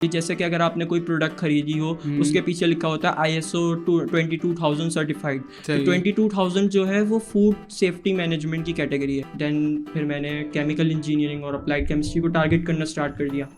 जैसे कि अगर आपने कोई प्रोडक्ट खरीदी हो उसके पीछे लिखा होता है ISO 22000 सर्टिफाइड। तो 22000 जो है वो फूड सेफ्टी मैनेजमेंट की कैटेगरी है। देन फिर मैंने केमिकल इंजीनियरिंग और अप्लाइड केमिस्ट्री को टारगेट करना स्टार्ट कर दिया,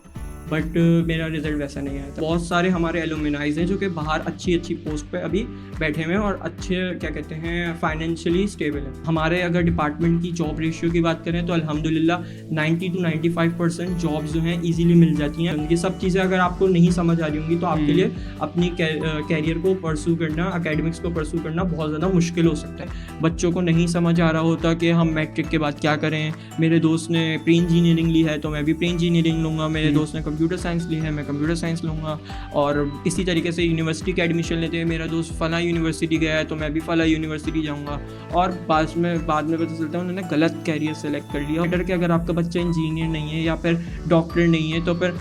बट मेरा रिजल्ट वैसा नहीं आया था। बहुत सारे हमारे एलुमनाइज हैं जो कि बाहर अच्छी पोस्ट पे अभी बैठे हुए हैं और अच्छे क्या कहते हैं फाइनेंशियली स्टेबल है। हमारे अगर डिपार्टमेंट की जॉब रेशियो की बात करें तो अल्हम्दुलिल्लाह 90 to 95% जॉब्स जो हैं इजीली मिल जाती हैं। ये सब चीज़ें अगर आपको नहीं समझ आ रही होंगी तो आपके लिए अपनी कैरियर को परसू करना, एकेडमिक्स को परसू करना बहुत ज़्यादा मुश्किल हो सकता है। बच्चों को नहीं समझ आ रहा होता कि हम मैट्रिक के बाद क्या करें। मेरे दोस्त ने प्री इंजीनियरिंग ली है तो मैं भी प्री इंजीनियरिंग लूँगा, मेरे दोस्त ने कंप्यूटर साइंस ली है मैं कंप्यूटर साइंस लूँगा, और इसी तरीके से यूनिवर्सिटी का एडमिशन लेते हैं। मेरा दोस्त फला यूनिवर्सिटी गया है तो मैं भी फला यूनिवर्सिटी जाऊँगा, और बाद में पता चलता है उन्होंने गलत कैरियर सेलेक्ट कर लिया। बेटर कि अगर आपका बच्चा इंजीनियर नहीं है या फिर डॉक्टर नहीं है तो फिर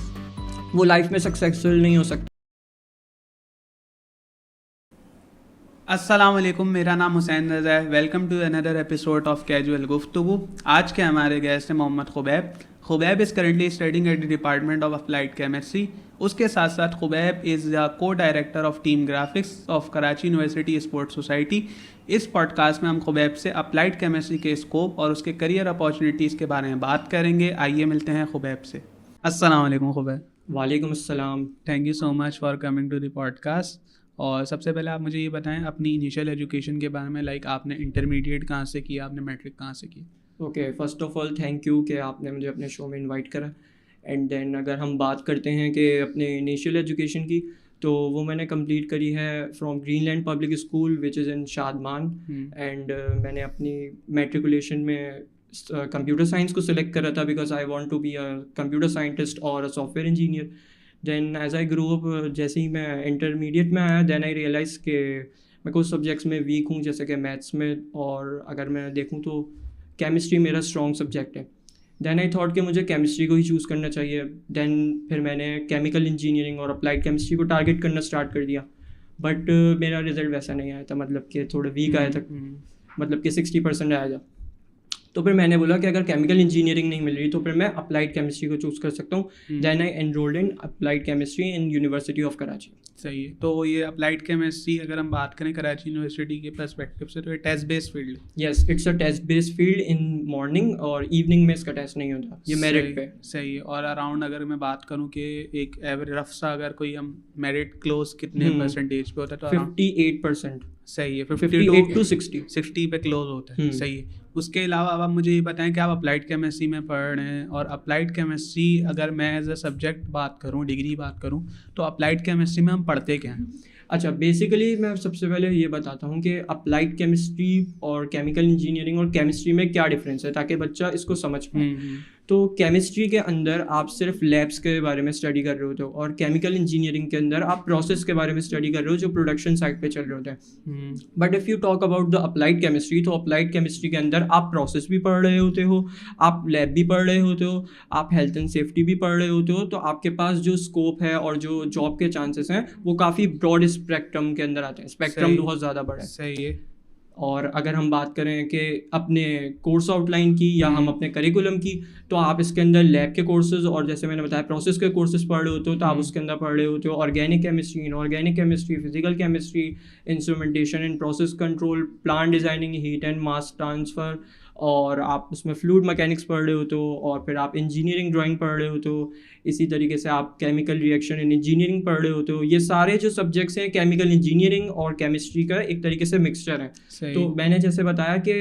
वो लाइफ में सक्सेसफुल नहीं हो सकता। अस्सलाम वालेकुम, मेरा नाम हुसैन रज़ा है। Welcome to another episode of casual Guftagu. आज के हमारे गेस्ट हैं Mohammad Khubaib. Khubaib is currently studying at the department of applied chemistry. उसके साथ साथ Khubaib is the co director of team graphics of Karachi university sports society. इस पॉडकास्ट में हम खुबैब से अप्लाइड केमिस्ट्री के स्कोप और उसके करियर अपॉर्चुनिटीज़ के बारे में बात करेंगे। आइए मिलते हैं खुबैब से। अस्सलाम वालेकुम खुबैब। वालेकुम अस्सलाम। Thank you so much for coming to the podcast. और सबसे पहले आप मुझे ये बताएं अपनी इनिशियल एजुकेशन के बारे में, लाइक आपने इंटरमीडिएट कहाँ से किया, आपने मैट्रिक कहाँ से की। Okay, first of all thank you कि आपने मुझे अपने शो में इनवाइट करा। एंड देन अगर हम बात करते हैं कि अपने इनिशियल एजुकेशन की, तो वो मैंने कंप्लीट करी है from Greenland public school which is in Shadman. And मैंने अपनी मैट्रिकुलेशन में कंप्यूटर साइंस को सिलेक्ट करा था because I want to be a computer scientist और a software engineer. Then as I grow up, जैसे ही मैं इंटरमीडिएट में आया, देन आई रियलाइज़ कि मैं कुछ सब्जेक्ट्स में वीक हूँ, जैसे कि मैथ्स में, और अगर मैं देखूँ तो केमिस्ट्री मेरा स्ट्रॉन्ग सब्जेक्ट है। देन आई थॉट कि मुझे केमिस्ट्री को ही चूज़ करना चाहिए। देन फिर मैंने केमिकल इंजीनियरिंग और अप्लाइड केमिस्ट्री को टारगेट करना स्टार्ट कर दिया, बट मेरा रिजल्ट वैसा नहीं आया था, मतलब कि थोड़ा वीक आया था, मतलब कि 60% आया था। तो फिर मैंने बोला कि अगर केमिकल इंजीनियरिंग नहीं मिल रही तो फिर मैं अप्लाइड केमिस्ट्री को चूज़ कर सकता हूँ। Then I enrolled in applied chemistry in university of Karachi. सही है। तो ये अप्लाइड केमिस्ट्री अगर हम बात करें कराची यूनिवर्सिटी के पर्सपेक्टिव से, तो ये टेस्ट बेस्ड फील्ड है। Yes, it's a test based field in morning, और इवनिंग में इसका टेस्ट नहीं होता, ये मेरिट पे। सही है। और अराउंड अगर मैं बात करूँ कि एक एवरेज रफ सा अगर कोई हम मेरिट क्लोज कितने परसेंटेज पे होता है, तो 58%। सही है। 58 to 60 पे क्लोज होता है। सही है। उसके अलावा अब आप मुझे ये बताएं कि आप अप्लाइड केमिस्ट्री में पढ़ रहे हैं, और अप्लाइड केमिस्ट्री अगर मैं एज अ सब्जेक्ट बात करूं, डिग्री बात करूं, तो अप्लाइड केमिस्ट्री में हम पढ़ते क्या हैं। अच्छा, बेसिकली मैं सबसे पहले ये बताता हूँ कि अप्लाइड केमिस्ट्री और केमिकल इंजीनियरिंग और केमिस्ट्री में क्या डिफरेंस है, ताकि बच्चा इसको समझ पाए। तो केमिस्ट्री के अंदर आप सिर्फ लैब्स के बारे में स्टडी कर रहे होते हो, और केमिकल इंजीनियरिंग के अंदर आप प्रोसेस के बारे में स्टडी कर रहे हो जो प्रोडक्शन साइड पे चल रहे होते हैं। But if you talk about the applied chemistry, तो अप्लाइड केमिस्ट्री के अंदर आप प्रोसेस भी पढ़ रहे होते हो, आप लैब भी पढ़ रहे होते हो, आप हेल्थ एंड सेफ्टी भी पढ़ रहे होते हो। तो आपके पास जो स्कोप है और जो जॉब के चांसेस हैं वो काफ़ी ब्रॉड स्पेक्ट्रम के अंदर आते हैं। स्पेक्ट्रम बहुत ज़्यादा बड़ा है। सही है। और अगर हम बात करें कि अपने कोर्स आउटलाइन की या हम अपने करिकुलम की, तो आप इसके अंदर लैब के कोर्सेज और जैसे मैंने बताया प्रोसेस के कोर्सेज पढ़ रहे होते हो, तो आप उसके अंदर पढ़ रहे होते हो organic chemistry, inorganic chemistry, physical chemistry, instrumentation and process control, plant designing, heat and mass transfer, और आप उसमें फ्लूइड मैकेनिक्स पढ़ रहे होते हो, और फिर आप इंजीनियरिंग ड्राइंग पढ़ रहे होते हो। इसी तरीके से आप केमिकल रिएक्शन इन इंजीनियरिंग पढ़ रहे होते हो। ये सारे जो सब्जेक्ट्स हैं केमिकल इंजीनियरिंग और केमिस्ट्री का एक तरीके से मिक्सचर है। तो मैंने जैसे बताया कि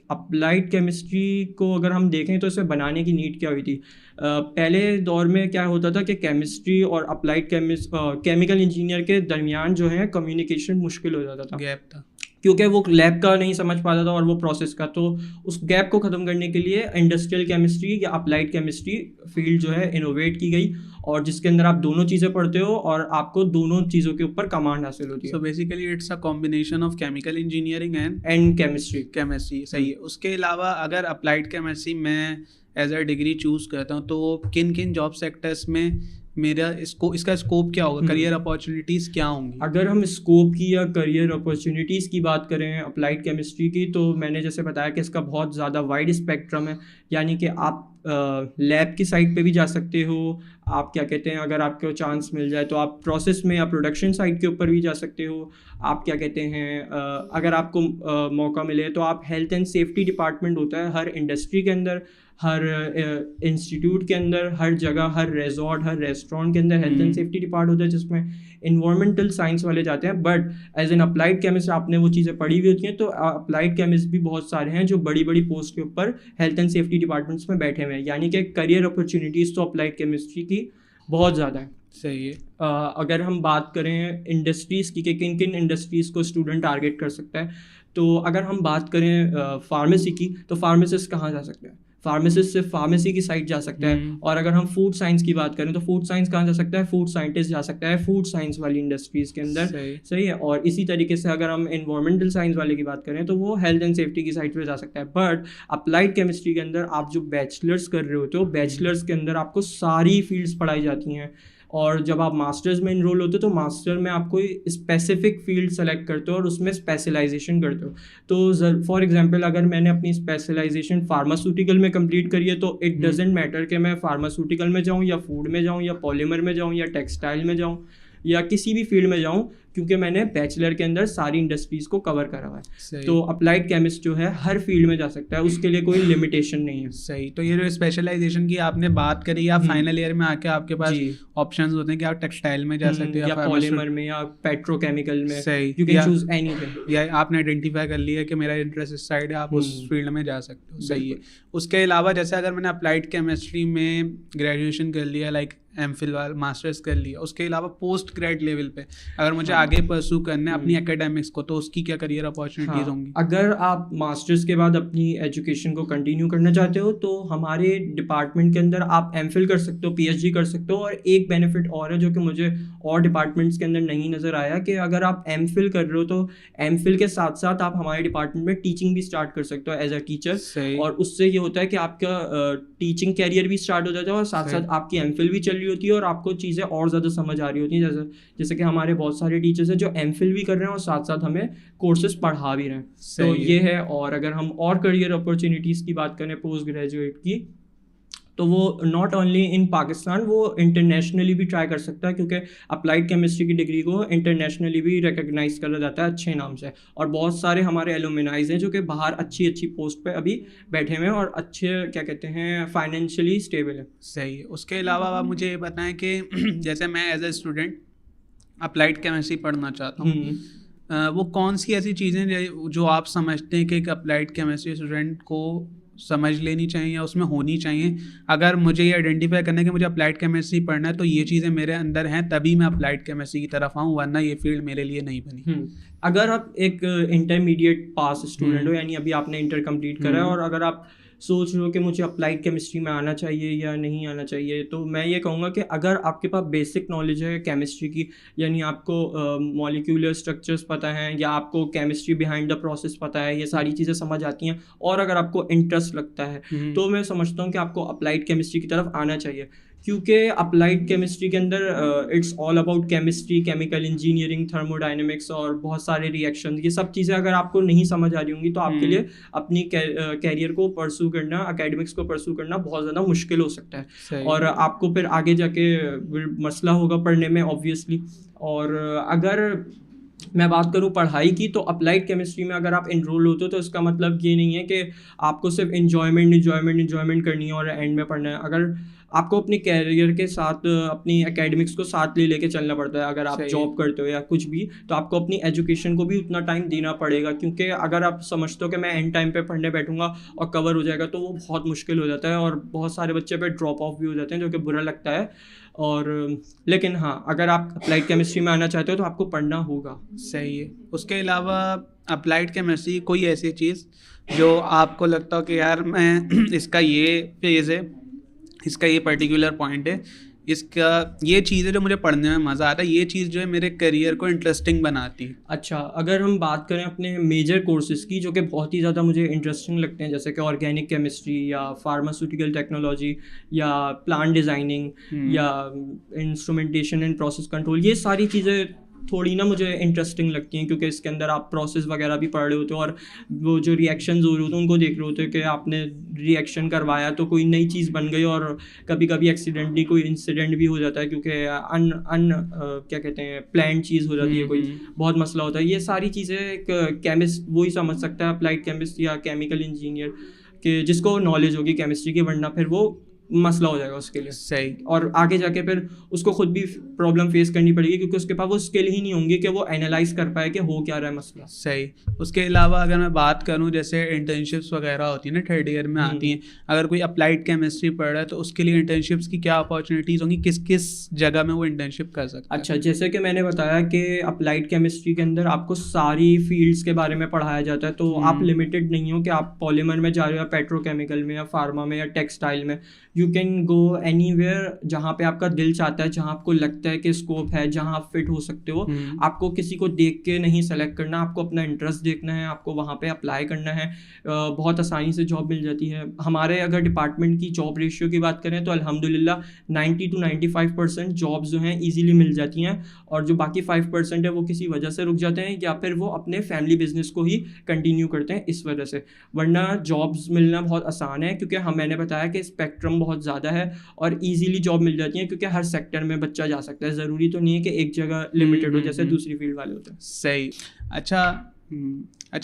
अप्लाइड केमिस्ट्री को अगर हम देखें तो इसे बनाने की नीड क्या हुई थी। पहले दौर में क्या होता था कि केमिस्ट्री और अप्लाइड केमिकल इंजीनियर के दरमियान जो है कम्युनिकेशन मुश्किल हो जाता था, गैप था, क्योंकि वो लैब का नहीं समझ पाता था और वो प्रोसेस का। तो उस गैप को ख़त्म करने के लिए इंडस्ट्रियल केमिस्ट्री या अप्लाइड केमिस्ट्री फील्ड जो है इनोवेट की गई, और जिसके अंदर आप दोनों चीज़ें पढ़ते हो और आपको दोनों चीज़ों के ऊपर कमांड हासिल होती है। So basically it's a combination of chemical engineering and chemistry. सही है। उसके अलावा अगर अप्लाइड केमिस्ट्री में एज अ डिग्री चूज़ करता हूँ, तो किन किन जॉब सेक्टर्स में मेरा इसका स्कोप क्या होगा, करियर अपॉर्चुनिटीज़ क्या होंगी। अगर हम स्कोप की या करियर अपॉर्चुनिटीज़ की बात करें अप्लाइड केमिस्ट्री की, तो मैंने जैसे बताया कि इसका बहुत ज़्यादा वाइड स्पेक्ट्रम है, यानी कि आप लैब की साइड पे भी जा सकते हो। आप क्या कहते हैं, अगर आपको चांस मिल जाए तो आप प्रोसेस में या प्रोडक्शन साइड के ऊपर भी जा सकते हो। आप क्या कहते हैं, अगर आपको मौका मिले तो आप हेल्थ एंड सेफ्टी डिपार्टमेंट होता है हर इंडस्ट्री के अंदर, हर इंस्टीट्यूट के अंदर, हर जगह, हर रिजॉर्ट, हर रेस्टोरेंट के अंदर हेल्थ एंड सेफ्टी डिपार्ट होता है जिसमें इन्वायरमेंटल साइंस वाले जाते हैं। But as an applied chemist आपने वो चीज़ें पढ़ी हुई होती हैं, तो अप्लाइड केमिस्ट भी बहुत सारे हैं जो बड़ी बड़ी पोस्ट के ऊपर हेल्थ एंड सेफ्टी डिपार्टमेंट्स में बैठे हुए हैं। यानी कि करियर अपॉर्चुनिटीज़ तो अप्लाइड केमिस्ट्री की बहुत ज़्यादा है। सही है। अगर हम बात करें इंडस्ट्रीज़ की कि किन किन इंडस्ट्रीज़ को स्टूडेंट टारगेट कर सकता है, तो अगर हम बात करें फार्मेसी की, तो फार्मासिस्ट कहाँ जा सकते हैं? फार्मासिस्ट सिर्फ फार्मेसी की साइड जा सकता है। और अगर हम फूड साइंस की बात करें तो फूड साइंस कहाँ जा सकता है? फूड साइंटिस्ट जा सकता है फूड साइंस वाली इंडस्ट्रीज़ के अंदर। सही है। और इसी तरीके से अगर हम एनवायरमेंटल साइंस वाले की बात करें तो वो हेल्थ एंड सेफ्टी की साइड पे जा सकता है। बट अप्लाइड केमिस्ट्री के अंदर आप जो बैचलर्स कर रहे होते हो, बैचलर्स के अंदर आपको सारी फील्ड्स पढ़ाई जाती हैं। और जब आप मास्टर्स में इनरोल होते हो तो मास्टर में आप कोई स्पेसिफिक फील्ड सेलेक्ट करते हो और उसमें स्पेशलाइजेशन करते हो। तो फॉर एग्जांपल अगर मैंने अपनी स्पेशलाइजेशन फार्मास्यूटिकल में कंप्लीट करी है तो इट डजेंट मैटर कि मैं फार्मास्यूटिकल में जाऊँ या फूड में जाऊँ या पॉलीमर में जाऊँ या टेक्सटाइल में जाऊँ या किसी भी फील्ड में जाऊँ, क्योंकि मैंने बैचलर के अंदर सारी इंडस्ट्रीज़ को कवर करा हुआ है। तो अप्लाइड केमिस्ट जो है हर फील्ड में जा सकता है, उसके लिए कोई लिमिटेशन नहीं है। सही। तो ये जो स्पेशलाइजेशन की आपने बात करी, या फाइनल ईयर में आके आपके पास ऑप्शंस होते हैं कि आप टेक्सटाइल में जा सकते हो या पॉलीमर में या पेट्रोकेमिकल में। सही। You can choose anything. या आपने आइडेंटिफाई कर लिया कि मेरा इंटरेस्ट इस साइड है, आप उस फील्ड में जा सकते हो। सही है। उसके अलावा जैसे अगर मैंने अप्लाइड केमिस्ट्री में ग्रेजुएशन कर लिया, लाइक एमफिल वाला मास्टर्स कर लिया, उसके अलावा पोस्ट ग्रेड लेवल पे अगर मुझे आगे परस्यू करना है अपनी एकेडमिक्स को, तो उसकी क्या करियर अपॉर्चुनिटीज होंगी? अगर आप मास्टर्स के बाद अपनी एजुकेशन को कंटिन्यू करना चाहते हो तो हमारे डिपार्टमेंट के अंदर आप एमफिल कर सकते हो, पीएचडी कर सकते हो। और एक बेनिफिट और है जो कि मुझे और डिपार्टमेंट्स के अंदर नहीं नज़र आया, कि अगर आप एमफिल कर रहे हो तो एमफिल के साथ साथ आप हमारे डिपार्टमेंट में टीचिंग भी स्टार्ट कर सकते हो एज अ टीचर। और उससे ये होता है कि आपका टीचिंग कैरियर भी स्टार्ट हो जाता है और साथ साथ आपकी एमफिल भी चल रही होती है और आपको चीज़ें और ज़्यादा समझ आ रही होती हैं। जैसे कि हमारे बहुत सारे टीचर्स हैं जो एमफिल भी कर रहे हैं और साथ साथ हमें कोर्सेज पढ़ा भी रहे हैं। तो ये है। और अगर हम और करियर अपॉर्चुनिटीज़ की बात करें पोस्ट ग्रेजुएट की, तो वो नॉट ओनली इन पाकिस्तान, वो इंटरनेशनली भी ट्राई कर सकता है, क्योंकि अप्लाइड केमिस्ट्री की डिग्री को इंटरनेशनली भी रिकग्नाइज करा जाता है अच्छे नाम से। और बहुत सारे हमारे एलुमनाइज हैं जो कि बाहर अच्छी अच्छी पोस्ट पे अभी बैठे हुए हैं और अच्छे क्या कहते हैं फाइनेंशियली स्टेबल है। सही है। उसके अलावा आप मुझे ये बताएं कि जैसे मैं as a student applied chemistry पढ़ना चाहता हूँ, वो कौन सी ऐसी चीज़ें जो आप समझते हैं कि एक अप्लाइड केमिस्ट्री स्टूडेंट को समझ लेनी चाहिए या उसमें होनी चाहिए? अगर मुझे ये आइडेंटिफाई करना है कि मुझे अप्लाइड केमिस्ट्री पढ़ना है तो ये चीज़ें मेरे अंदर हैं तभी मैं अप्लाइड केमिस्ट्री की तरफ आऊँ, वरना ये फील्ड मेरे लिए नहीं बनी। अगर आप एक इंटरमीडिएट पास स्टूडेंट हो, यानी अभी आपने इंटर कंप्लीट करा है, और अगर आप सोच रहे हो कि मुझे अप्लाइड केमिस्ट्री में आना चाहिए या नहीं आना चाहिए, तो मैं ये कहूँगा कि अगर आपके पास बेसिक नॉलेज है केमिस्ट्री की, यानी आपको मॉलिक्यूलर स्ट्रक्चर्स पता है या आपको केमिस्ट्री बिहाइंड द प्रोसेस पता है, ये सारी चीज़ें समझ आती हैं, और अगर आपको इंटरेस्ट लगता है तो मैं समझता हूँ कि आपको अप्लाइड केमिस्ट्री की तरफ आना चाहिए। क्योंकि अप्लाइड केमिस्ट्री के अंदर it's all about chemistry, chemical engineering, thermodynamics और बहुत सारे रिएक्शन, ये सब चीज़ें अगर आपको नहीं समझ आ रही होंगी तो आपके लिए अपनी कैरियर को परस्यू करना, एकेडमिक्स को परस्यू करना बहुत ज़्यादा मुश्किल हो सकता है, और आपको फिर आगे जाके मसला होगा पढ़ने में ऑब्वियसली। और अगर मैं बात करूँ पढ़ाई की, तो अप्लाइड केमिस्ट्री में अगर आप इनरोल होते हो तो इसका मतलब ये नहीं है कि आपको सिर्फ इन्जॉयमेंट करनी है और एंड में पढ़ना है। अगर आपको अपने कैरियर के साथ अपनी एकेडमिक्स को साथ ले लेके चलना पड़ता है। अगर आप जॉब करते हो या कुछ भी, तो आपको अपनी एजुकेशन को भी उतना टाइम देना पड़ेगा, क्योंकि अगर आप समझते हो कि मैं एंड टाइम पे पढ़ने बैठूंगा और कवर हो जाएगा तो वो बहुत मुश्किल हो जाता है, और बहुत सारे बच्चे पे ड्रॉप ऑफ भी हो जाते हैं जो कि बुरा लगता है। और लेकिन हाँ, अगर आप अप्लाइड केमिस्ट्री में आना चाहते हो तो आपको पढ़ना होगा। सही है। उसके अलावा अप्लाइड केमिस्ट्री कोई ऐसी चीज़ जो आपको लगता हो कि यार मैं इसका ये फेज़ है, इसका ये पर्टिकुलर पॉइंट है, इसका ये चीज़ है जो मुझे पढ़ने में मज़ा आता है, ये चीज़ जो है मेरे करियर को इंटरेस्टिंग बनाती है। अच्छा, अगर हम बात करें अपने मेजर कोर्सेज़ की जो कि बहुत ही ज़्यादा मुझे इंटरेस्टिंग लगते हैं, जैसे कि ऑर्गेनिक केमिस्ट्री या फार्मास्यूटिकल टेक्नोलॉजी या प्लांट डिज़ाइनिंग या इंस्ट्रूमेंटेशन एंड प्रोसेस कंट्रोल, ये सारी चीज़ें थोड़ी ना मुझे इंटरेस्टिंग लगती हैं, क्योंकि इसके अंदर आप प्रोसेस वगैरह भी पढ़ रहे होते हो और वो जो रिएक्शंस हो रहे होते हैं उनको देख रहे होते हो कि आपने रिएक्शन करवाया तो कोई नई चीज़ बन गई, और कभी कभी एक्सीडेंटली कोई इंसिडेंट भी हो जाता है, क्योंकि क्या कहते हैं प्लान चीज़ हो जाती है, कोई बहुत मसला होता है। ये सारी चीज़ें एक केमिस्ट वही समझ सकता है, अप्लाइड केमिस्ट या केमिकल इंजीनियर के जिसको नॉलेज होगी केमिस्ट्री की, वरना फिर वो मसला हो जाएगा उसके लिए। सही। और आगे जाके फिर उसको खुद भी प्रॉब्लम फेस करनी पड़ेगी, क्योंकि उसके पास वो स्किल ही नहीं होंगे कि वो एनालाइज कर पाए कि हो क्या रहा है मसला। सही। उसके अलावा अगर मैं बात करूं, जैसे इंटर्नशिप्स वगैरह होती है ना, थर्ड ईयर में आती हैं, अगर कोई अप्लाइड केमिस्ट्री पढ़ रहा है तो उसके लिए इंटर्नशिप्स की क्या अपॉर्चुनिटीज़ होंगी, किस किस जगह में वो इंटर्नशिप कर सकता है? अच्छा, जैसे कि मैंने बताया कि अप्लाइड केमिस्ट्री के अंदर आपको सारी फील्ड्स के बारे में पढ़ाया जाता है, तो आप लिमिटेड नहीं हो कि आप पॉलीमर में जा रहे हो या पेट्रोकेमिकल में या फार्मा में या टेक्सटाइल में। यू कैन गो एनीवेयर जहाँ पे आपका दिल चाहता है, जहाँ आपको लगता है कि स्कोप है, जहाँ आप फिट हो सकते हो। आपको किसी को देख के नहीं सेलेक्ट करना, आपको अपना इंटरेस्ट देखना है, आपको वहाँ पे अप्लाई करना है। बहुत आसानी से जॉब मिल जाती है। हमारे अगर डिपार्टमेंट की जॉब रेशियो की बात करें तो अल्हम्दुलिल्लाह 90 to 95% जॉब्स जो हैं ईजिली मिल जाती हैं, और जो बाकी 5% है वो किसी वजह से रुक जाते हैं, या फिर वो अपने फैमिली बिजनेस को ही कंटिन्यू करते हैं इस वजह से। वरना जॉब्स मिलना बहुत आसान है, क्योंकि मैंने बताया कि स्पेक्ट्रम बहुत ज़्यादा है और ईजीली जॉब मिल जाती है, क्योंकि हर सेक्टर में बच्चा जा सकता है। ज़रूरी तो नहीं है कि एक जगह लिमिटेड हो जैसे दूसरी फील्ड वाले होते हैं। सही। अच्छा,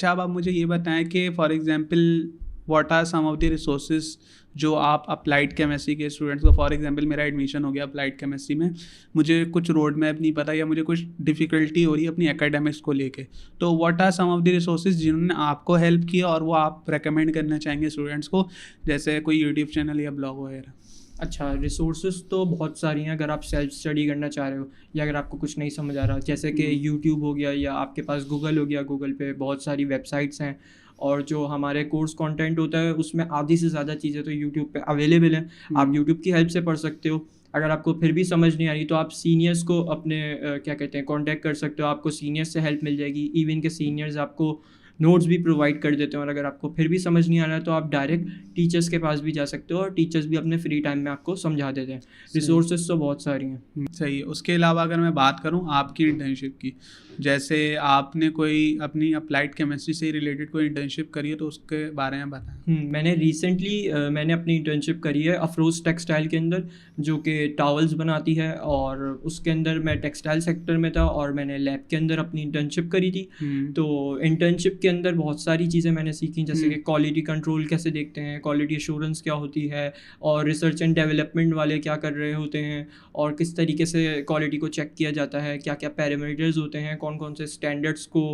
अब आप मुझे ये बताएं कि for example what are some of the resources जो आप अप्लाइड केमिस्ट्री के स्टूडेंट्स को, फॉर एग्जांपल मेरा एडमिशन हो गया अप्लाइड केमिस्ट्री में, मुझे कुछ रोड मैप नहीं पता या मुझे कुछ डिफ़िकल्टी हो रही है अपनी एकेडमिक्स को लेके, तो what are some of the resources जिन्होंने आपको हेल्प किया और वो आप रेकमेंड करना चाहेंगे स्टूडेंट्स को, जैसे कोई यूट्यूब चैनल या ब्लॉग वगैरह? अच्छा, रिसोर्सेज तो बहुत सारी हैं अगर आप सेल्फ स्टडी करना चाह रहे हो, या अगर आपको कुछ नहीं समझ आ रहा, जैसे कि यूट्यूब हो गया, या आपके पास गूगल हो गया। गूगल पे बहुत सारी वेबसाइट्स हैं, और जो हमारे कोर्स कंटेंट होता है उसमें आधी से ज़्यादा चीज़ें तो यूट्यूब पे अवेलेबल हैं। आप यूट्यूब की हेल्प से पढ़ सकते हो। अगर आपको फिर भी समझ नहीं आ रही तो आप सीनियर्स को अपने क्या कहते हैं कांटेक्ट कर सकते हो, आपको सीनियर्स से हेल्प मिल जाएगी। इवन के सीनियर्स आपको नोट्स भी प्रोवाइड कर देते हैं, और अगर आपको फिर भी समझ नहीं आ रहा है तो आप डायरेक्ट टीचर्स के पास भी जा सकते हो, और टीचर्स भी अपने फ्री टाइम में आपको समझा देते हैं। रिसोर्सेज तो बहुत सारी हैं। सही है। उसके अलावा अगर मैं बात करूं आपकी इंटर्नशिप की, जैसे आपने कोई अपनी अप्लाइड केमिस्ट्री से रिलेटेड कोई इंटर्नशिप करी है तो उसके बारे में बताएं। मैंने रिसेंटली मैंने अपनी इंटर्नशिप करी है अफरोज़ टेक्सटाइल के अंदर, जो कि टॉवल्स बनाती है, और उसके अंदर मैं टेक्सटाइल सेक्टर में था और मैंने लैब के अंदर अपनी इंटर्नशिप करी थी। तो इंटर्नशिप के अंदर बहुत सारी चीज़ें मैंने सीखी, जैसे कि क्वालिटी कंट्रोल कैसे देखते हैं, क्वालिटी एश्योरेंस क्या होती है, और रिसर्च एंड डेवलपमेंट वाले क्या कर रहे होते हैं, और किस तरीके से क्वालिटी को चेक किया जाता है, क्या क्या पैरामीटर्स होते हैं, कौन कौन से स्टैंडर्ड्स को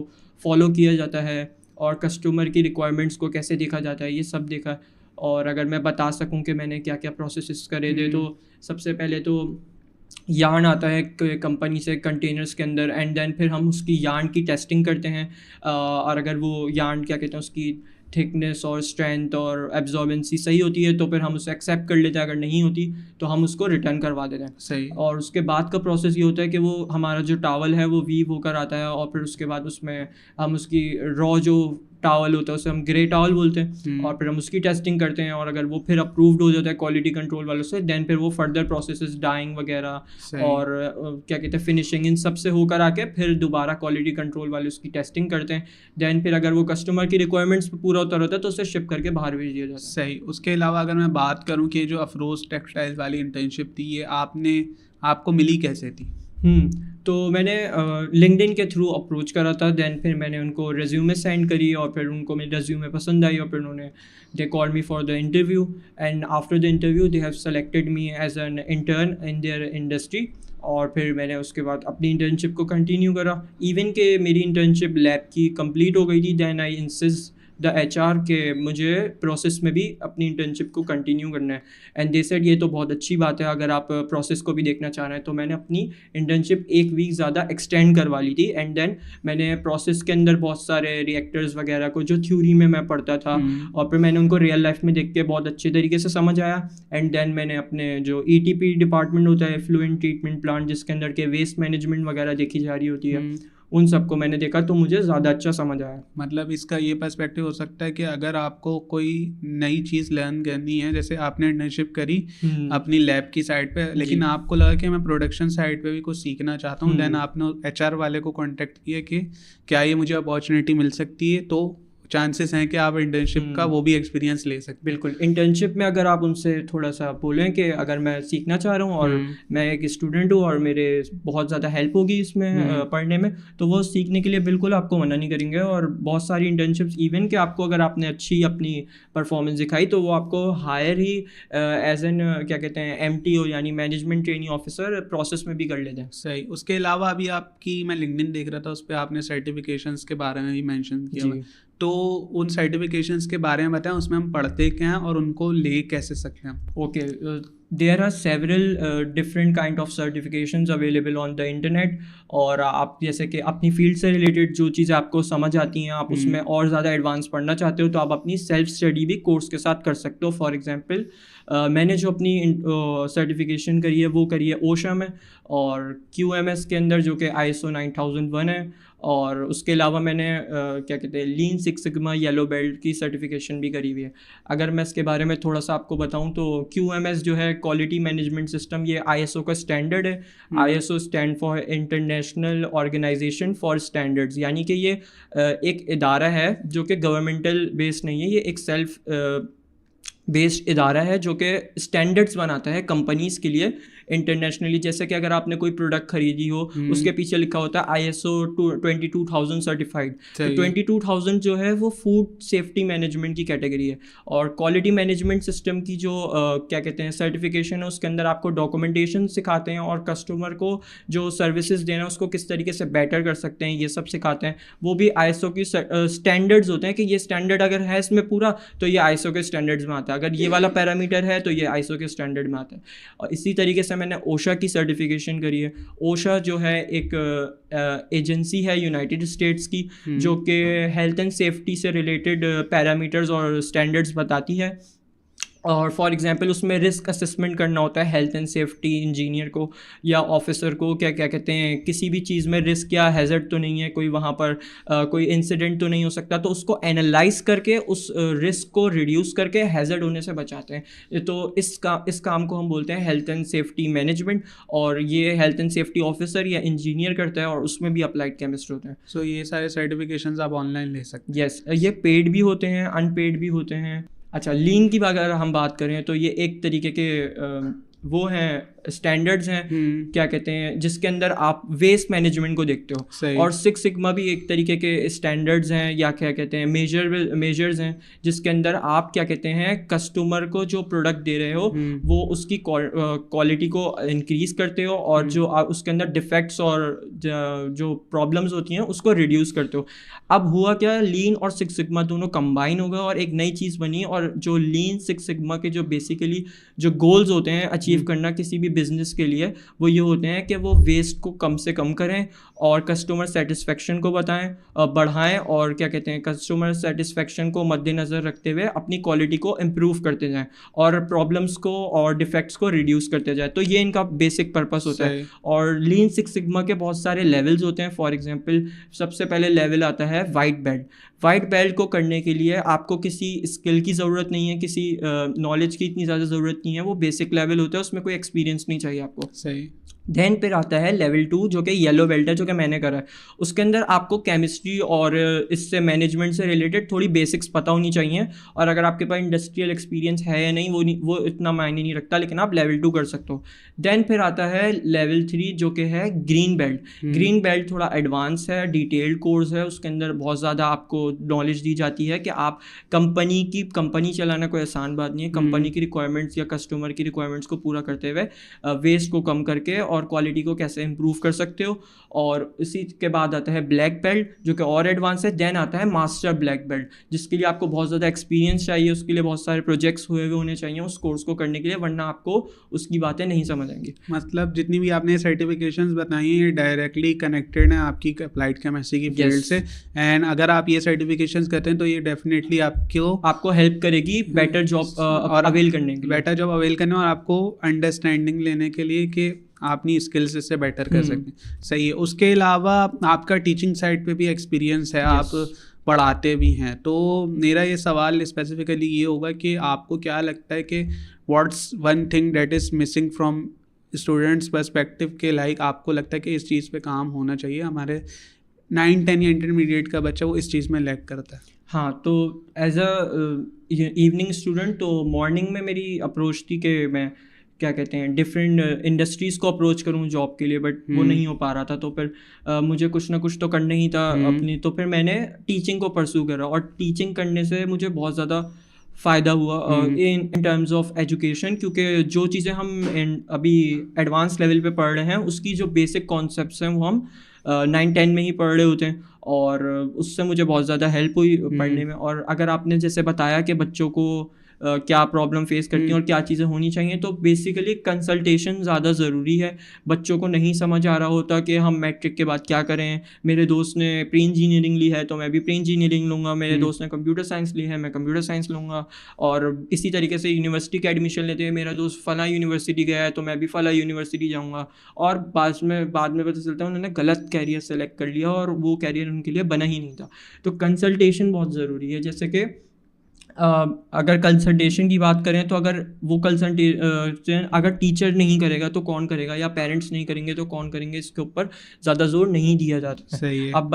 फॉलो किया जाता है, और कस्टमर की रिक्वायरमेंट्स को कैसे देखा जाता है, ये सब देखा। और अगर मैं बता सकूं कि मैंने क्या क्या प्रोसेस करे थे, तो सबसे पहले तो यार्न आता है कंपनी से कंटेनर्स के अंदर, एंड देन फिर हम उसकी यार्न की टेस्टिंग करते हैं, और अगर वो यार्न क्या कहते हैं उसकी थिकनेस और स्ट्रेंथ और एब्जॉर्बेंसी सही होती है तो फिर हम उसे एक्सेप्ट कर लेते हैं, अगर नहीं होती तो हम उसको रिटर्न करवा देते हैं। सही। और उसके बाद का प्रोसेस ये होता है कि वो हमारा जो टावल है वो वीव होकर आता है, और फिर उसके बाद उसमें हम उसकी रॉ जो टावल होता है उसे हम ग्रे टावल बोलते हैं, और फिर हम उसकी टेस्टिंग करते हैं, और अगर वो फिर अप्रूव्ड हो जाता है क्वालिटी कंट्रोल वालों से, देन फिर वो फर्दर प्रोसेसेस डाइंग वगैरह और क्या कहते हैं फिनिशिंग, इन सब से होकर आके फिर दोबारा क्वालिटी कंट्रोल वाले उसकी टेस्टिंग करते हैं। देन फिर अगर वो कस्टमर की रिक्वायरमेंट्स पे पूरा उतर होता है तो उसे शिप करके बाहर भेज दिया जाता है। सही। उसके अलावा अगर मैं बात करूँ कि जो अफरोज़ टेक्सटाइल वाली इंटर्नशिप थी, ये आपको मिली कैसे थी? तो मैंने लिंक्डइन के थ्रू अप्रोच करा था, देन फिर मैंने उनको रेज्यूमे सेंड करी, और फिर उनको मेरी रेज्यूमे पसंद आई, और फिर उन्होंने they called me for the interview, and after the interview they have selected me as an intern in their industry. और फिर मैंने उसके बाद अपनी इंटर्नशिप को कंटिन्यू करा। इवन के मेरी इंटर्नशिप लैब की कंप्लीट हो गई थी, then I insist the HR के मुझे प्रोसेस में भी अपनी इंटर्नशिप को कंटिन्यू करना है, एंड दे सेड ये तो बहुत अच्छी बात है अगर आप प्रोसेस को भी देखना चाह रहे हैं। तो मैंने अपनी इंटर्नशिप 1 वीक ज़्यादा एक्सटेंड करवा ली थी, एंड देन मैंने प्रोसेस के अंदर बहुत सारे रिएक्टर्स वगैरह को जो थ्योरी में मैं पढ़ता था, और फिर मैंने उनको रियल लाइफ में देख के बहुत अच्छे तरीके से समझ आया। एंड देन मैंने अपने जो ETP डिपार्टमेंट होता है, एफ्लुएंट ट्रीटमेंट प्लांट, जिसके अंदर के वेस्ट मैनेजमेंट वगैरह देखी जा रही होती है, उन सबको मैंने देखा तो मुझे ज़्यादा अच्छा समझ आया। मतलब इसका ये पर्सपेक्टिव हो सकता है कि अगर आपको कोई नई चीज़ लर्न करनी है, जैसे आपने इंटर्नशिप करी अपनी लैब की साइड पे, लेकिन आपको लगा कि मैं प्रोडक्शन साइड पे भी कुछ सीखना चाहता हूँ, देन आपने HR वाले को कांटेक्ट किया कि क्या ये मुझे अपॉर्चुनिटी मिल सकती है, तो चांसेस हैं कि आप इंटर्नशिप का वो भी एक्सपीरियंस ले सकते हैं। बिल्कुल, इंटर्नशिप में अगर आप उनसे थोड़ा सा बोलें कि अगर मैं सीखना चाह रहा हूँ और मैं एक स्टूडेंट हूँ और मेरे बहुत ज़्यादा हेल्प होगी इसमें पढ़ने में, तो वो सीखने के लिए बिल्कुल आपको मना नहीं करेंगे। और बहुत सारी इंटर्नशिप्स इवन कि आपको अगर आपने अच्छी अपनी परफॉर्मेंस दिखाई तो वो आपको हायर ही एज एन क्या कहते हैं MTO यानी मैनेजमेंट ट्रेनिंग ऑफिसर प्रोसेस में भी कर लेते हैं। सही। उसके अलावा अभी आपकी मैं लिंक्डइन देख रहा था, उस पर आपने सर्टिफिकेशंस के बारे में भी मेंशन किया, तो उन सर्टिफिकेशंस के बारे में बताएं, उसमें हम पढ़ते क्या हैं और उनको ले कैसे सकते हैं? Okay, there are several different kind of certifications available on the internet. और आप जैसे कि अपनी फील्ड से रिलेटेड जो चीज़ें आपको समझ आती हैं, आप उसमें और ज़्यादा एडवांस पढ़ना चाहते हो तो आप अपनी सेल्फ स्टडी भी कोर्स के साथ कर सकते हो। फॉर एग्जांपल मैंने जो अपनी सर्टिफिकेशन करी है वो करी है OSHA में और QMS के अंदर जो कि ISO 9001 है। और उसके अलावा मैंने क्या कहते हैं lean six sigma yellow belt की सर्टिफिकेशन भी करी हुई है। अगर मैं इसके बारे में थोड़ा सा आपको बताऊं तो QMS जो है क्वालिटी मैनेजमेंट सिस्टम, ये ISO का स्टैंडर्ड है। ISO stand for international organisation for standards, यानी कि ये एक इदारा है जो कि गवर्नमेंटल बेस्ड नहीं है, ये एक सेल्फ बेस्ड इदारा है जो कि स्टैंडर्ड्स बनाता है कंपनीज़ के लिए इंटरनेशनली। जैसे कि अगर आपने कोई प्रोडक्ट खरीदी हो उसके पीछे लिखा होता है ISO 22000 सर्टिफाइड। तो 22000 जो है वो फूड सेफ्टी मैनेजमेंट की कैटेगरी है। और क्वालिटी मैनेजमेंट सिस्टम की जो क्या कहते हैं सर्टिफिकेशन है, उसके अंदर आपको डॉक्यूमेंटेशन सिखाते हैं और कस्टमर को जो सर्विसेज देना उसको किस तरीके से बेटर कर सकते हैं ये सब सिखाते हैं। वो भी ISO की स्टैंडर्ड्स होते हैं कि ये स्टैंडर्ड अगर है इसमें पूरा तो ये ISO के स्टैंडर्ड्स में आता है, अगर ये वाला पैरामीटर है तो ये ISO के स्टैंडर्ड में आता है। और इसी तरीके से मैंने OSHA की सर्टिफिकेशन करी है। OSHA जो है एक एजेंसी है यूनाइटेड स्टेट्स की जो कि हेल्थ एंड सेफ्टी से रिलेटेड पैरामीटर्स और स्टैंडर्ड्स बताती है। और फॉर एग्जांपल उसमें रिस्क असेसमेंट करना होता है हेल्थ एंड सेफ्टी इंजीनियर को या ऑफिसर को, क्या क्या कहते हैं किसी भी चीज़ में रिस्क या हैज़र्ड तो नहीं है, कोई वहाँ पर कोई इंसिडेंट तो नहीं हो सकता, तो उसको एनालाइज करके उस रिस्क को रिड्यूस करके हैज़र्ड होने से बचाते हैं। तो इस काम को हम बोलते हैं हेल्थ एंड सेफ्टी मैनेजमेंट। और ये हेल्थ एंड सेफ्टी ऑफिसर या इंजीनियर करता है और उसमें भी अप्लाइड केमिस्ट होते हैं। सो ये सारे सर्टिफिकेशंस आप ऑनलाइन ले सकते हैं? यस, ये पेड भी होते हैं, अनपेड भी होते हैं। अच्छा, लीन की अगर हम बात करें तो ये एक तरीके के वो हैं स्टैंडर्ड्स हैं क्या कहते हैं जिसके अंदर आप वेस्ट मैनेजमेंट को देखते हो। और सिक्स सिग्मा भी एक तरीके के स्टैंडर्ड्स हैं या क्या कहते हैं मेजर्स हैं जिसके अंदर आप क्या कहते हैं कस्टमर को जो प्रोडक्ट दे रहे हो वो उसकी क्वालिटी को इंक्रीज करते हो और जो उसके अंदर डिफेक्ट्स और जो प्रॉब्लम्स होती हैं उसको रिड्यूस करते हो। अब हुआ क्या, लीन और सिक्स सिग्मा दोनों कंबाइन हो गए और एक नई चीज़ बनी। और जो लीन सिक्स सिग्मा के जो बेसिकली जो गोल्स होते हैं अचीव करना किसी भी बिजनेस के लिए, वो ये होते हैं कि वो वेस्ट को कम से कम करें और कस्टमर सेटिस्फेक्शन को बढ़ाएं और क्या कहते हैं कस्टमर सेटिस्फेक्शन को मद्देनज़र रखते हुए अपनी क्वालिटी को इम्प्रूव करते जाएं और प्रॉब्लम्स को और डिफेक्ट्स को रिड्यूस करते जाएं। तो ये इनका बेसिक पर्पस होता है। और लीन सिक्स सिग्मा के बहुत सारे लेवल्स होते हैं। फॉर एग्जांपल सबसे पहले लेवल आता है वाइट बेल्ट। वाइट बेल्ट को करने के लिए आपको किसी स्किल की ज़रूरत नहीं है, किसी नॉलेज की इतनी ज़्यादा ज़रूरत नहीं है, वो बेसिक लेवल होता है, उसमें कोई एक्सपीरियंस नहीं चाहिए आपको। सही। देन फिर आता है लेवल 2 जो कि येलो बेल्ट है, जो कि मैंने करा है। उसके अंदर आपको केमिस्ट्री और इससे मैनेजमेंट से रिलेटेड थोड़ी बेसिक्स पता होनी चाहिए और अगर आपके पास इंडस्ट्रियल एक्सपीरियंस है या नहीं वो इतना मायने नहीं रखता, लेकिन आप लेवल 2 कर सकते हो। देन फिर आता है लेवल 3 जो कि है ग्रीन बेल्ट। ग्रीन बेल्ट थोड़ा एडवांस है, डिटेल्ड कोर्स है, उसके अंदर बहुत ज़्यादा आपको नॉलेज दी जाती है कि आप कंपनी चलाना कोई आसान बात नहीं है। कंपनी की रिक्वायरमेंट्स या कस्टमर की रिक्वायरमेंट्स को पूरा करते हुए वेस्ट को कम करके और क्वालिटी को कैसे इंप्रूव कर सकते हो। और इसी के बाद आता है ब्लैक बेल्ट जो कि और एडवांस है। देन आता है मास्टर ब्लैक बेल्ट जिसके लिए आपको बहुत ज़्यादा एक्सपीरियंस चाहिए, उसके लिए बहुत सारे प्रोजेक्ट्स हुए होने चाहिए उस कोर्स को करने के लिए, वरना आपको उसकी बातें नहीं समझ आएंगी। मतलब जितनी भी आपने सर्टिफिकेशंस बताई हैं ये डायरेक्टली कनेक्टेड है आपकी अप्लाइड केमिस्ट्री की फील्ड से। एंड अगर आप ये सर्टिफिकेशंस करते हैं तो ये डेफिनेटली आपको हेल्प करेगी बेटर जॉब अवेल करने के लिए, बेटर जॉब अवेल करने और आपको अंडरस्टैंडिंग लेने के लिए कि आप अपनी स्किल्स इससे बेटर कर हम्म। सकते हैं। सही है। उसके अलावा आपका टीचिंग साइड पे भी एक्सपीरियंस है, आप पढ़ाते भी हैं, तो मेरा ये सवाल स्पेसिफिकली ये होगा कि आपको क्या लगता है कि what's one thing that is missing from students perspective के, लाइक आपको लगता है कि इस चीज़ पे काम होना चाहिए, हमारे 9-10 या इंटरमीडिएट का बच्चा वो इस चीज़ में लैग करता है। हाँ, तो एज अ इवनिंग स्टूडेंट तो मॉर्निंग में मेरी अप्रोच थी कि मैं क्या कहते हैं डिफरेंट इंडस्ट्रीज़ को अप्रोच करूँ जॉब के लिए, बट वो नहीं हो पा रहा था। तो फिर मुझे कुछ ना कुछ तो करना ही था अपनी, तो फिर मैंने टीचिंग को परस्यू करा, और टीचिंग करने से मुझे बहुत ज़्यादा फ़ायदा हुआ इन टर्म्स ऑफ एजुकेशन, क्योंकि जो चीज़ें हम अभी एडवांस लेवल पे पढ़ रहे हैं उसकी जो बेसिक कॉन्सेप्ट्स हैं वो हम 9-10 में ही पढ़ रहे होते हैं, और उससे मुझे बहुत ज़्यादा हेल्प हुई पढ़ने में। और अगर आपने जैसे बताया कि बच्चों को क्या प्रॉब्लम फेस करती हैं और क्या चीज़ें होनी चाहिए, तो बेसिकली कंसल्टेशन ज़्यादा ज़रूरी है। बच्चों को नहीं समझ आ रहा होता कि हम मैट्रिक के बाद क्या करें। मेरे दोस्त ने प्री इंजीनियरिंग ली है तो मैं भी प्री इंजीनियरिंग लूँगा, मेरे दोस्त ने कंप्यूटर साइंस ली है मैं कंप्यूटर साइंस लूँगा, और इसी तरीके से यूनिवर्सिटी के एडमिशन लेते हैं, मेरा दोस्त फ़लाँ यूनिवर्सिटी गया है तो मैं भी फ़लाँ यूनिवर्सिटी जाऊँगा, और बाद में पता चलता है उन्होंने गलत कैरियर सेलेक्ट कर लिया और वो कैरियर उनके लिए बना ही नहीं था। तो कंसल्टेशन बहुत ज़रूरी है। जैसे कि अगर कंसल्टेशन की बात करें तो अगर वो कंसल्टेशन अगर टीचर नहीं करेगा तो कौन करेगा, या पेरेंट्स नहीं करेंगे तो कौन करेंगे, इसके ऊपर ज़्यादा जोर नहीं दिया जाता है। सही है। अब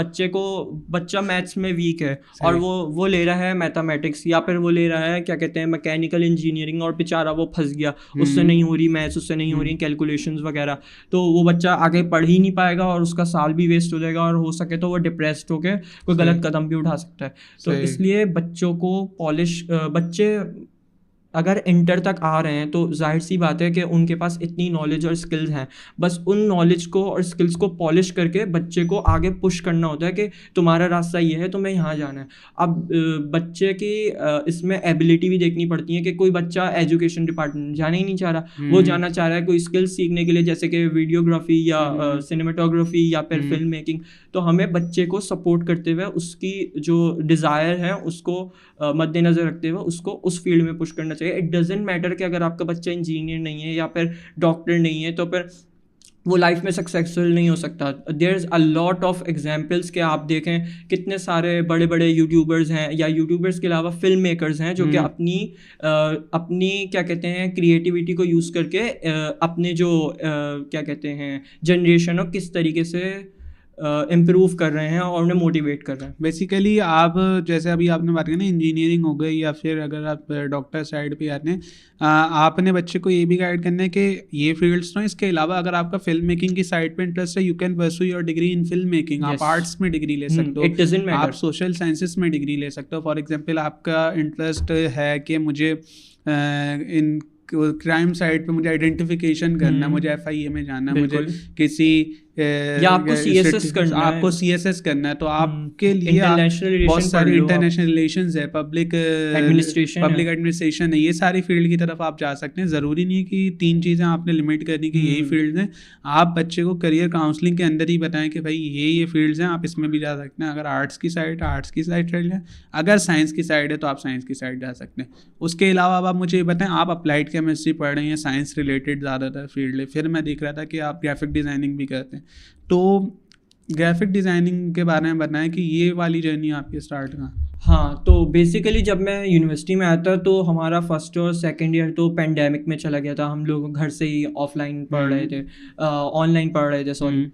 बच्चा मैथ्स में वीक है और वो ले रहा है मैथमेटिक्स, या फिर वो ले रहा है क्या कहते हैं मैकेनिकल इंजीनियरिंग, और बेचारा वो फंस गया, उससे नहीं हो रही मैथ्स, उससे नहीं हो रही कैलकुलेशंस वगैरह, तो वो बच्चा आगे पढ़ ही नहीं पाएगा और उसका साल भी वेस्ट हो जाएगा, और हो सके तो वो डिप्रेस्ड होकर कोई गलत कदम भी उठा सकता है। तो इसलिए बच्चों को बच्चे अगर इंटर तक आ रहे हैं तो जाहिर सी बात है कि उनके पास इतनी नॉलेज और स्किल्स हैं, बस उन नॉलेज को और स्किल्स को पॉलिश करके बच्चे को आगे पुश करना होता है कि तुम्हारा रास्ता ये है, तुम्हें यहाँ जाना है। अब बच्चे की इसमें एबिलिटी भी देखनी पड़ती है कि कोई बच्चा एजुकेशन डिपार्टमेंट जाना ही नहीं चाह रहा, वो जाना चाह रहा है कोई स्किल्स सीखने के लिए, जैसे कि वीडियोग्राफी या सिनेमेटोग्राफी या फिर फिल्म मेकिंग। तो हमें बच्चे को सपोर्ट करते हुए उसकी जो डिज़ायर है उसको मद्देनज़र रखते हुए उसको उस फील्ड में पुश करना चाहिए। इट डजेंट मैटर कि अगर आपका बच्चा इंजीनियर नहीं है या फिर डॉक्टर नहीं है तो फिर वो लाइफ में सक्सेसफुल नहीं हो सकता। There is a lot of examples कि आप देखें कितने सारे बड़े बड़े यूट्यूबर्स हैं, या यूट्यूबर्स के अलावा फिल्म मेकर्स हैं जो कि अपनी क्या कहते हैं क्रिएटिविटी को यूज़ करके अपने जो क्या कहते हैं जनरेशन को किस तरीके से इम्प्रूव कर रहे हैं और उन्हें मोटिवेट कर रहे हैं। बेसिकली आप जैसे अभी आपने बात की ना इंजीनियरिंग हो गई, या फिर अगर आप डॉक्टर साइड पे आते हैं, आपने बच्चे को ये भी गाइड करना है कि ये फील्ड्स तो इसके अलावा अगर आपका फिल्म मेकिंग की साइड पे इंटरेस्ट है, you can pursue your degree in film making. आप आर्ट्स में डिग्री ले सकते हो, इट डजंट मैटर, आप सोशल साइंसेस में डिग्री ले सकते हो। फॉर एग्जाम्पल आपका इंटरेस्ट है कि मुझे इन क्राइम साइड पे मुझे आइडेंटिफिकेशन करना है, मुझे FIA में जाना है, मुझे किसी या आपको CSS करना है, आपको CSS करना है, तो आपके लिए बहुत सारे इंटरनेशनल रिलेशंस है, पब्लिक एडमिनिस्ट्रेशन है, ये सारी फील्ड की तरफ आप जा सकते हैं। ज़रूरी नहीं है कि 3 चीज़ें आपने लिमिट करनी कि यही फील्ड हैं। आप बच्चे को करियर काउंसलिंग के अंदर ही बताएं कि भाई ये फील्ड्स हैं, आप इसमें भी जा सकते हैं। अगर आर्ट्स की साइड चल जाए, अगर साइंस की साइड है तो आप साइंस की साइड जा सकते हैं। उसके अलावा अब आप मुझे बताएं, आप अप्लाइड केमिस्ट्री पढ़ रहे हैं, साइंस रिलेटेड ज़्यादातर फील्ड है, फिर मैं देख रहा था कि आप ग्राफिक डिज़ाइनिंग भी करते हैं, तो ग्राफिक डिज़ाइनिंग के बारे में बताएं कि ये वाली जर्नी आपकी स्टार्ट कहाँ? हाँ, तो बेसिकली जब मैं यूनिवर्सिटी में आया था तो हमारा फर्स्ट और सेकंड ईयर तो पेंडेमिक में चला गया था, हम लोग घर से ही ऑफलाइन पढ़ रहे थे, ऑनलाइन पढ़ रहे थे सॉरी।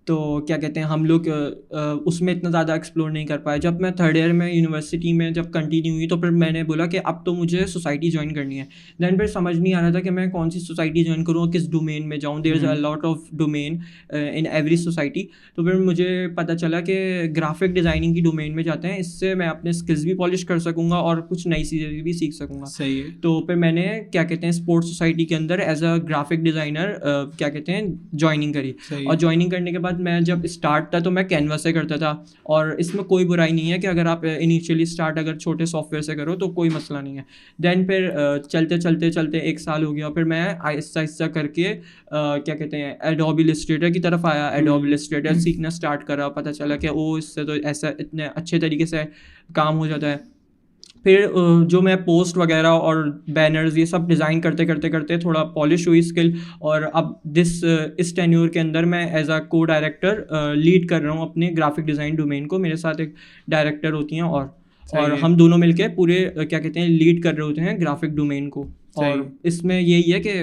तो क्या कहते हैं हम लोग उसमें इतना ज़्यादा एक्सप्लोर नहीं कर पाए। जब मैं थर्ड ईयर में यूनिवर्सिटी में जब कंटिन्यू हुई तो फिर मैंने बोला कि अब तो मुझे सोसाइटी ज्वाइन करनी है। दैन फिर समझ नहीं आ रहा था कि मैं कौन सी सोसाइटी ज्वाइन करूँ और किस डोमेन में जाऊँ। There is a lot of domain in every society. तो फिर मुझे पता चला कि ग्राफिक डिज़ाइनिंग की डोमेन में जाते हैं, इससे मैं अपने स्किल्स भी पॉलिश कर सकूँगा और कुछ नई चीज़ें भी सीख सकूँगा। सही है। तो फिर मैंने क्या कहते हैं स्पोर्ट्स सोसाइटी के अंदर एज अ ग्राफिक डिज़ाइनर क्या कहते हैं ज्वाइनिंग करी। और ज्वाइनिंग करने के बाद मैं जब स्टार्ट था तो मैं कैनवा से करता था, और इसमें कोई बुराई नहीं है कि अगर आप इनिशियली स्टार्ट अगर छोटे सॉफ्टवेयर से करो तो कोई मसला नहीं है। देन फिर चलते 1 साल हो गया, फिर मैं आहिस्ता करके क्या कहते हैं एडोब इलस्ट्रेटर की तरफ आया। एडोब इलस्ट्रेटर सीखना स्टार्ट करा, पता चला कि इससे तो ऐसा इतने अच्छे तरीके से काम हो जाता है। फिर जो मैं पोस्ट वगैरह और बैनर्स ये सब डिज़ाइन करते करते करते थोड़ा पॉलिश हुई स्किल, और अब इस टेन्योर के अंदर मैं एज अ को डायरेक्टर लीड कर रहा हूँ अपने ग्राफिक डिज़ाइन डोमेन को। मेरे साथ एक डायरेक्टर होती हैं और हम दोनों मिलके पूरे क्या कहते हैं लीड कर रहे होते हैं ग्राफिक डोमेन को। और इसमें यही है कि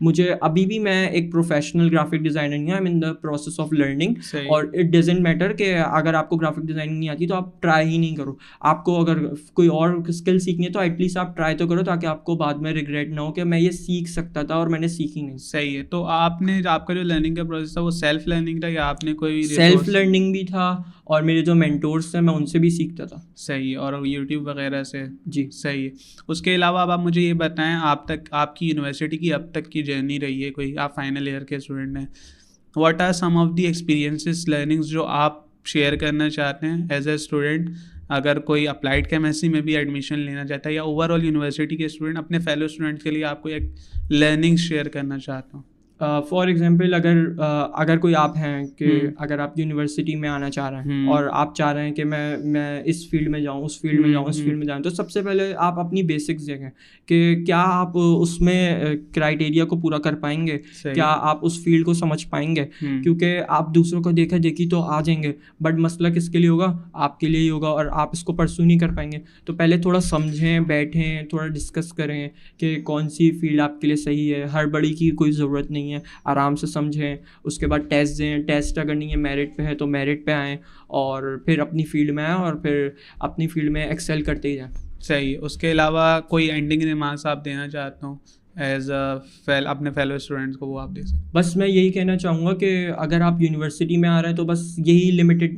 मुझे अभी भी मैं एक प्रोफेशनल ग्राफिक डिज़ाइनर नहीं, I am in the process of learning. और इट डजेंट मैटर कि अगर आपको ग्राफिक डिज़ाइनिंग नहीं आती तो आप ट्राई ही नहीं करो। आपको अगर कोई और स्किल सीखनी है तो एटलीस्ट आप ट्राई तो करो, ताकि आपको बाद में रिग्रेट ना हो कि मैं ये सीख सकता था और मैंने सीखी नहीं। सही है। तो आपका जो लर्निंग का प्रोसेस था वो सेल्फ लर्निंग था या आपने कोई सेल्फ लर्निंग भी था, और मेरे जो मेंटोर्स थे मैं उनसे भी सीखता था। सही है, और यूट्यूब वगैरह से। जी सही है। उसके अलावा अब आप मुझे ये बताएं, आपकी यूनिवर्सिटी की अब तक की जर्नी रही है कोई, आप फाइनल ईयर के स्टूडेंट हैं, what are some of the experiences learnings जो आप शेयर करना चाहते हैं एज ए स्टूडेंट, अगर कोई अप्लाइड केमिस्ट्री में भी एडमिशन लेना चाहता है या ओवरऑल यूनिवर्सिटी के स्टूडेंट अपने फेलो स्टूडेंट के लिए आपको एक लर्निंग शेयर करना चाहता हूँ। फॉर एग्जाम्पल अगर कोई आप हैं कि अगर आप यूनिवर्सिटी में आना चाह रहे हैं और आप चाह रहे हैं कि मैं इस फील्ड में जाऊँ, उस फील्ड में जाऊँ, उस फील्ड में जाऊँ, तो सबसे पहले आप अपनी बेसिक्स देखें कि क्या आप उसमें क्राइटेरिया को पूरा कर पाएंगे, क्या आप उस फील्ड को समझ पाएंगे। क्योंकि आप दूसरों को देखा देखी तो आ जाएंगे, बट मसला किसके लिए होगा, आपके लिए ही होगा, और आप इसको परस्यू नहीं कर पाएंगे। तो पहले थोड़ा समझें, बैठें, थोड़ा डिस्कस करें कि कौन सी फील्ड आपके लिए सही है। हड़बड़ी की कोई ज़रूरत नहीं है, आराम से समझें। उसके बाद टेस्ट दें, टेस्ट अगर नहीं है मेरिट पे है तो मेरिट पे आएँ, और फिर अपनी फील्ड में आएँ और फिर अपनी फील्ड में एक्सेल करते ही जाएँ। सही। उसके अलावा कोई एंडिंग रिमार्क्स आप देना चाहता हूँ एज अपने फेलो स्टूडेंट्स को, वो आप दे सकते? बस मैं यही कहना चाहूँगा कि अगर आप यूनिवर्सिटी में आ रहे हैं तो बस यही लिमिटेड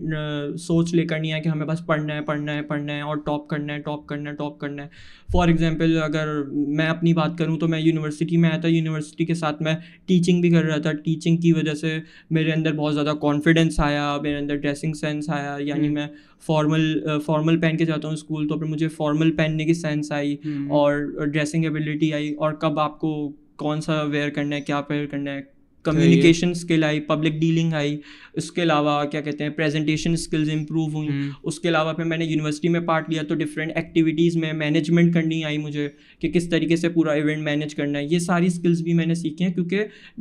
सोच लेकर नहीं है कि हमें बस पढ़ना है पढ़ना है पढ़ना है और टॉप करना है टॉप करना है टॉप करना है। फॉर एग्जांपल अगर मैं अपनी बात करूँ तो मैं यूनिवर्सिटी में आया था, यूनिवर्सिटी के साथ मैं टीचिंग भी कर रहा था। टीचिंग की वजह से मेरे अंदर बहुत ज़्यादा कॉन्फिडेंस आया, मेरे अंदर ड्रेसिंग सेंस आया, यानी मैं फॉर्मल पहन के जाता हूँ स्कूल, तो फिर मुझे फॉर्मल पहनने की सेंस आई और ड्रेसिंग एबिलिटी आई, और कब आपको कौन सा वेयर करना है, क्या वेयर करना है, कम्युनिकेशन स्किल आई, पब्लिक डीलिंग आई। उसके अलावा क्या कहते हैं प्रेजेंटेशन स्किल्स इंप्रूव हुई। उसके अलावा फिर मैंने यूनिवर्सिटी में पार्ट लिया तो डिफरेंट एक्टिविटीज़ में मैनेजमेंट करनी आई मुझे, कि किस तरीके से पूरा इवेंट मैनेज करना है। ये सारी स्किल्स भी मैंने सीखी हैं, क्योंकि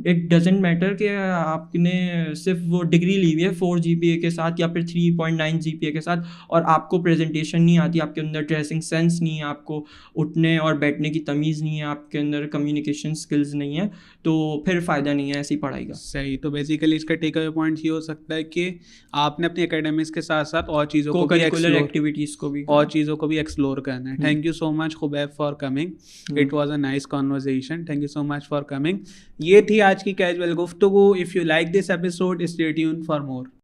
इट डजेंट मैटर कि आपने सिर्फ वो डिग्री ली हुई है 4 GPA के साथ या फिर 3.9 GPA के साथ, और आपको प्रेजेंटेशन नहीं आती, आपके अंदर ड्रेसिंग सेंस नहीं है, आपको उठने और बैठने की तमीज़ नहीं है, आपके अंदर कम्युनिकेशन स्किल्स नहीं है, तो फिर फ़ायदा नहीं है ऐसी पढ़ाई का। सही। तो बेसिकली इसका टेक अवे पॉइंट ये हो सकता है कि आपने अपनी एकेडमिक्स के साथ साथ और चीज़ों को भी एक्टिविटीज़ को भी और चीज़ों को भी एक्सप्लोर करना है। Thank you so much Khubaib for coming. It was a nice conversation. Thank you so much for coming. ये थी आज की कैजुअल गुफ्तगू। If you like this episode, stay tuned for more.